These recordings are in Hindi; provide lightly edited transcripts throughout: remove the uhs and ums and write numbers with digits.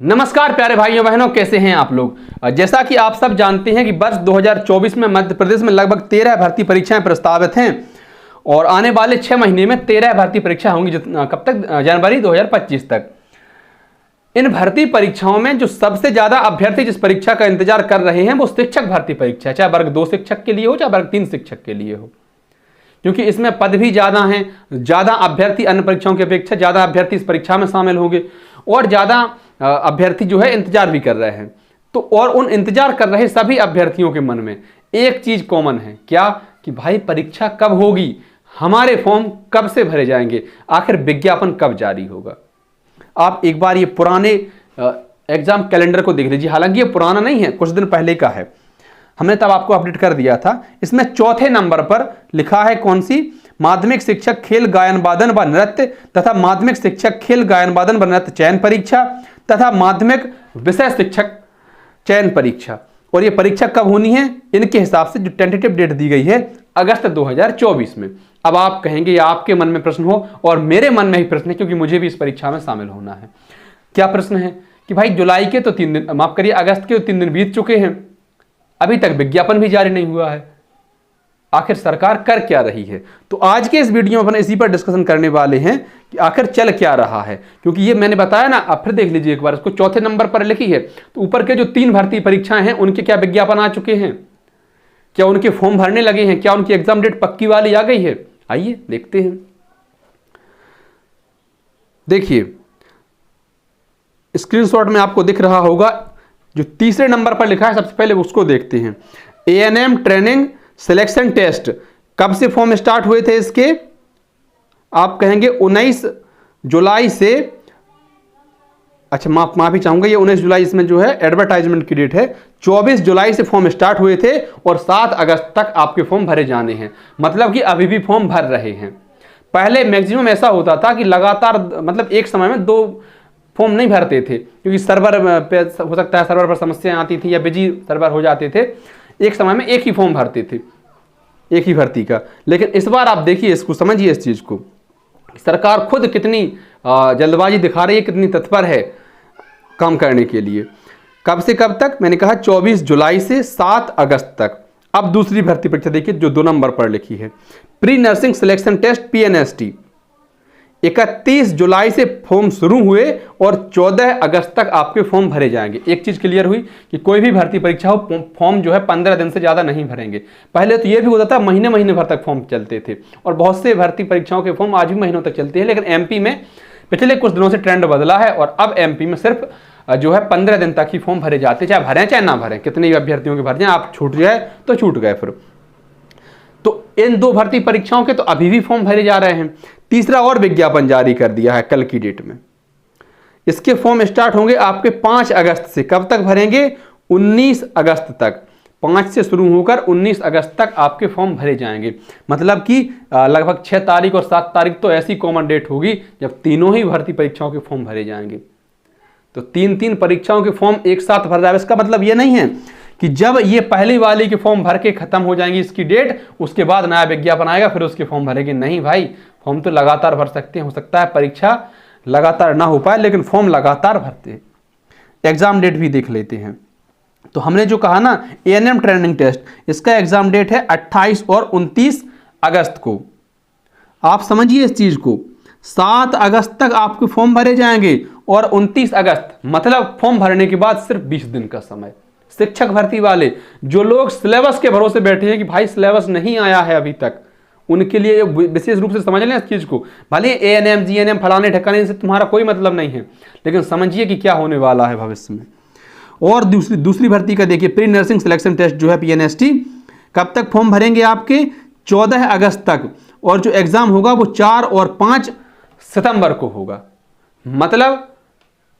नमस्कार प्यारे भाइयों बहनों, कैसे हैं आप लोग। जैसा कि आप सब जानते हैं कि वर्ष 2024 में मध्य प्रदेश में लगभग 13 भर्ती परीक्षाएं प्रस्तावित हैं और आने वाले 6 महीने में 13 भर्ती परीक्षा होंगी। कब तक? जनवरी 2025 तक। इन भर्ती परीक्षाओं में जो सबसे ज्यादा अभ्यर्थी जिस परीक्षा का इंतजार कर रहे हैं वो शिक्षक भर्ती परीक्षा, चाहे वर्ग 2 शिक्षक के लिए हो चाहे वर्ग 3 शिक्षक के लिए हो, क्योंकि इसमें पद भी ज्यादा हैं, ज्यादा अभ्यर्थी अन्य परीक्षाओं की अपेक्षा ज्यादा अभ्यर्थी इस परीक्षा में शामिल होंगे और ज्यादा अभ्यर्थी जो है इंतजार भी कर रहे हैं। तो और उन इंतजार कर रहे सभी अभ्यर्थियों के मन में एक चीज कॉमन है, क्या? कि भाई परीक्षा कब होगी, हमारे फॉर्म कब से भरे जाएंगे, आखिर विज्ञापन कब जारी होगा। आप एक बार ये पुराने एग्जाम कैलेंडर को देख लीजिए। हालांकि ये पुराना नहीं है, कुछ दिन पहले का है, हमने तब आपको अपडेट कर दिया था। इसमें चौथे नंबर पर लिखा है कौन सी? माध्यमिक शिक्षक खेल गायन वादन व नृत्य तथा माध्यमिक शिक्षक खेल गायन वादन व नृत्य चयन परीक्षा तथा माध्यमिक विषय शिक्षक चयन परीक्षा। और ये परीक्षा कब होनी है? इनके हिसाब से जो टेंटेटिव डेट दी गई है अगस्त 2024 में। अब आप कहेंगे ये आपके मन में प्रश्न हो और मेरे मन में ही प्रश्न है, क्योंकि मुझे भी इस परीक्षा में शामिल होना है। क्या प्रश्न है? कि भाई जुलाई के तो 3 दिन, माफ करिए अगस्त के तो 3 दिन बीत चुके हैं, अभी तक विज्ञापन भी जारी नहीं हुआ है, आखिर सरकार कर क्या रही है? तो आज के इस वीडियो में अपन इसी पर डिस्कशन करने वाले हैं कि आखिर चल क्या रहा है। क्योंकि ये मैंने बताया ना, आप फिर देख लीजिए एक बार, इसको चौथे नंबर पर लिखी है तो ऊपर के जो 3 भर्ती परीक्षाएं हैं उनके क्या विज्ञापन आ चुके हैं, क्या उनके फॉर्म भरने लगे हैं, क्या उनकी एग्जाम डेट पक्की वाली आ गई है? आइए देखते हैं। देखिए स्क्रीनशॉट में आपको दिख रहा होगा, जो तीसरे नंबर पर लिखा है सबसे पहले उसको देखते हैं। A&M ट्रेनिंग सिलेक्शन टेस्ट, कब से फॉर्म स्टार्ट हुए थे इसके? आप कहेंगे 19 जुलाई से, अच्छा माफी चाहूंगा, ये 19 जुलाई इसमें जो है एडवर्टाइजमेंट की डेट है। 24 जुलाई से फॉर्म स्टार्ट हुए थे और 7 अगस्त तक आपके फॉर्म भरे जाने हैं। मतलब कि अभी भी फॉर्म भर रहे हैं। पहले मैक्सिमम ऐसा होता था कि लगातार, मतलब एक समय में 2 फॉर्म नहीं भरते थे, क्योंकि सर्वर पे हो सकता है सर्वर पर समस्याएं आती थी या बिजी सर्वर हो जाते थे, एक समय में एक ही फॉर्म भरते थे एक ही भर्ती का। लेकिन इस बार आप देखिए, इसको समझिए, इस चीज को सरकार खुद कितनी जल्दबाजी दिखा रही है, कितनी तत्पर है काम करने के लिए। कब से कब तक? मैंने कहा 24 जुलाई से 7 अगस्त तक। अब दूसरी भर्ती परीक्षा देखिए जो 2 नंबर पर लिखी है, pre nursing selection test PNST। 31 जुलाई से फॉर्म शुरू हुए और 14 अगस्त तक आपके फॉर्म भरे जाएंगे। एक चीज क्लियर हुई कि कोई भी भर्ती परीक्षा हो, फॉर्म जो है 15 दिन से ज्यादा नहीं भरेंगे। पहले तो ये भी होता था महीने महीने भर तक फॉर्म चलते थे और बहुत से भर्ती परीक्षाओं के फॉर्म आज भी महीनों तक चलते हैं। लेकिन MP में पिछले कुछ दिनों से ट्रेंड बदला है और अब MP में सिर्फ जो है 15 दिन तक ही फॉर्म भरे जाते, चाहे भरें चाहे ना भरें, कितने भी अभ्यर्थियों के भर जाए, आप छूट जाए तो छूट गए। फिर तो इन 2 भर्ती परीक्षाओं के तो अभी भी फॉर्म भरे जा रहे हैं। तीसरा और विज्ञापन जारी कर दिया है कल की डेट में। इसके फॉर्म स्टार्ट होंगे आपके 5 अगस्त से। कब तक भरेंगे? 19 अगस्त तक। 5 से शुरू होकर 19 अगस्त तक आपके फॉर्म भरे जाएंगे। मतलब कि लगभग 6 तारीख और 7 तारीख तो ऐसी कॉमन डेट होगी जब तीनों ही भर्ती परीक्षाओं के फॉर्म भरे जाएंगे। तो 3 परीक्षाओं के फॉर्म एक साथ भर जाए। इसका मतलब यह नहीं है कि जब ये पहली वाली के फॉर्म भर के खत्म हो जाएंगी इसकी डेट, उसके बाद नया विज्ञापन आएगा फिर उसके फॉर्म भरेंगे। नहीं भाई, फॉर्म तो लगातार भर सकते हैं। हो सकता है परीक्षा लगातार ना हो पाए लेकिन फॉर्म लगातार भरते हैं। एग्जाम डेट भी देख लेते हैं। तो हमने जो कहा ना A&M ट्रेनिंग टेस्ट, इसका एग्जाम डेट है 28 और 29 अगस्त को। आप समझिए इस चीज को, 7 अगस्त तक आपके फॉर्म भरे जाएंगे और 29 अगस्त, मतलब फॉर्म भरने के बाद सिर्फ 20 दिन का समय। शिक्षक भर्ती वाले जो लोग सिलेबस के भरोसे बैठे हैं कि भाई सिलेबस नहीं आया है अभी तक, उनके लिए विशेष रूप से समझ लें इस चीज को। भले A&M GNM फलाने ठिकाने से तुम्हारा कोई मतलब नहीं है, लेकिन समझिए कि क्या होने वाला है भविष्य में। और दूसरी भर्ती का देखिए, प्री नर्सिंग सिलेक्शन टेस्ट जो है PNST, कब तक फॉर्म भरेंगे आपके? 14 अगस्त तक। और जो एग्जाम होगा वो 4 और 5 सितंबर को होगा। मतलब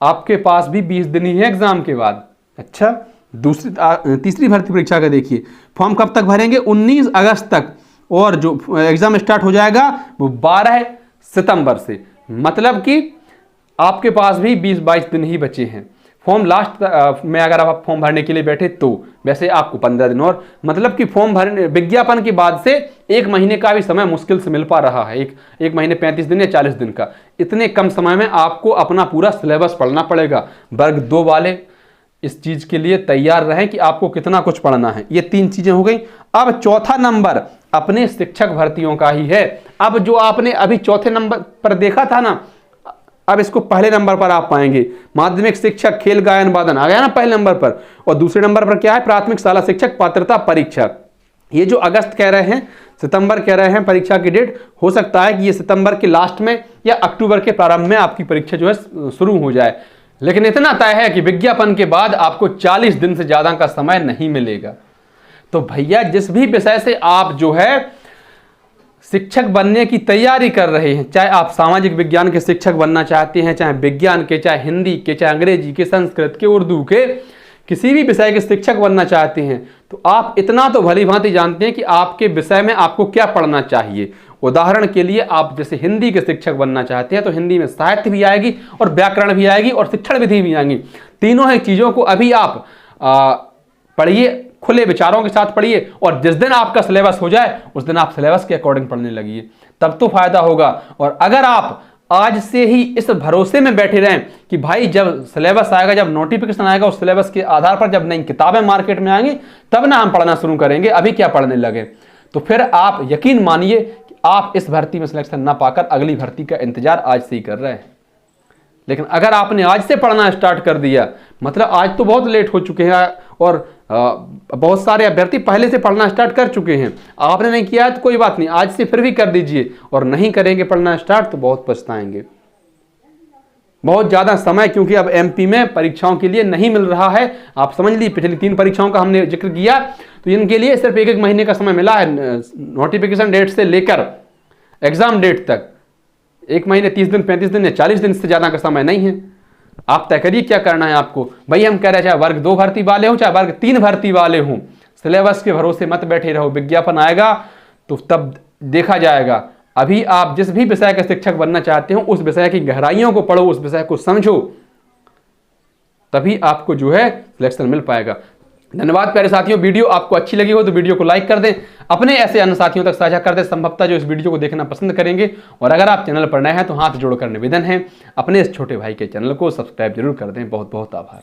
आपके पास भी 20 दिन ही है एग्जाम के बाद। अच्छा, तीसरी भर्ती परीक्षा का देखिए, फॉर्म कब तक भरेंगे? 19 अगस्त तक। और जो एग्जाम स्टार्ट हो जाएगा वो 12 सितंबर से। मतलब कि आपके पास भी 20-22 दिन ही बचे हैं। फॉर्म लास्ट में अगर आप फॉर्म भरने के लिए बैठे तो वैसे आपको 15 दिन और, मतलब कि फॉर्म भरने विज्ञापन के बाद से 1 महीने का भी समय मुश्किल से मिल पा रहा है। एक महीने 35 दिन या 40 दिन का, इतने कम समय में आपको अपना पूरा सिलेबस पढ़ना पड़ेगा। वर्ग 2 वाले इस चीज के लिए तैयार रहें कि आपको कितना कुछ पढ़ना है। ये 3 चीजें हो गई। अब चौथा नंबर अपने शिक्षक भर्तियों का ही है। अब जो आपने अभी चौथे नंबर पर देखा था ना, अब इसको पहले नंबर पर आप पाएंगे। माध्यमिक शिक्षक खेल गायन वादन आ गया ना पहले नंबर पर, और दूसरे नंबर पर क्या है, प्राथमिक शाला शिक्षक पात्रता परीक्षा। ये जो अगस्त कह रहे हैं, सितंबर कह रहे हैं परीक्षा की डेट, हो सकता है कि ये सितंबर के लास्ट में या अक्टूबर के प्रारंभ में आपकी परीक्षा जो है शुरू हो जाए। लेकिन इतना तय है कि विज्ञापन के बाद आपको 40 दिन से ज्यादा का समय नहीं मिलेगा। तो भैया जिस भी विषय से आप जो है शिक्षक बनने की तैयारी कर रहे हैं, चाहे आप सामाजिक विज्ञान के शिक्षक बनना चाहते हैं, चाहे विज्ञान के, चाहे हिंदी के, चाहे अंग्रेजी के, संस्कृत के, उर्दू के, किसी भी विषय के शिक्षक बनना चाहते हैं, तो आप इतना तो भली भांति जानते हैं कि आपके विषय में आपको क्या पढ़ना चाहिए। उदाहरण के लिए आप जैसे हिंदी के शिक्षक बनना चाहते हैं तो हिंदी में साहित्य भी आएगी और व्याकरण भी आएगी और शिक्षण विधि भी आएंगी। तीनों ही चीज़ों को अभी आप पढ़िए, खुले विचारों के साथ पढ़िए, और जिस दिन आपका सिलेबस हो जाए उस दिन आप सिलेबस के अकॉर्डिंग पढ़ने लगिए, तब तो फायदा होगा। और अगर आप आज से ही इस भरोसे में बैठे रहें कि भाई जब सिलेबस आएगा, जब नोटिफिकेशन आएगा, उस सिलेबस के आधार पर जब नई किताबें मार्केट में आएंगी तब ना हम पढ़ना शुरू करेंगे, अभी क्या पढ़ने लगे, तो फिर आप यकीन मानिए कि आप इस भर्ती में सिलेक्शन ना पाकर अगली भर्ती का इंतजार आज से ही कर रहे हैं। लेकिन अगर आपने आज से पढ़ना स्टार्ट कर दिया, मतलब आज तो बहुत लेट हो चुके हैं और बहुत सारे अभ्यर्थी पहले से पढ़ना स्टार्ट कर चुके हैं, आपने नहीं किया है तो कोई बात नहीं, आज से फिर भी कर दीजिए, और नहीं करेंगे पढ़ना स्टार्ट तो बहुत पछताएंगे। बहुत ज़्यादा समय क्योंकि अब एमपी में परीक्षाओं के लिए नहीं मिल रहा है। आप समझ लीजिए पिछली 3 परीक्षाओं का हमने जिक्र किया, तो इनके लिए सिर्फ 1-1 महीने का समय मिला है, नोटिफिकेशन डेट से लेकर एग्जाम डेट तक 1 महीने 30 दिन 35 दिन या 40 दिन से ज़्यादा का समय नहीं है। आप तय करिए क्या करना है आपको। भाई हम कह रहे हैं चाहे वर्ग 2 भर्ती वाले हों चाहे वर्ग 3 भर्ती वाले हों, सिलेबस के भरोसे मत बैठे रहो। विज्ञापन आएगा तो तब देखा जाएगा। अभी आप जिस भी विषय का शिक्षक बनना चाहते हो उस विषय की गहराइयों को पढ़ो, उस विषय को समझो, तभी आपको जो है सिलेक्शन मिल पाएगा। धन्यवाद प्यारे साथियों। वीडियो आपको अच्छी लगी हो तो वीडियो को लाइक कर दें, अपने ऐसे अन्य साथियों तक साझा कर दें संभवतः जो इस वीडियो को देखना पसंद करेंगे। और अगर आप चैनल पर नए हैं तो हाथ जोड़कर निवेदन है, अपने इस छोटे भाई के चैनल को सब्सक्राइब जरूर कर दें। बहुत बहुत आभार।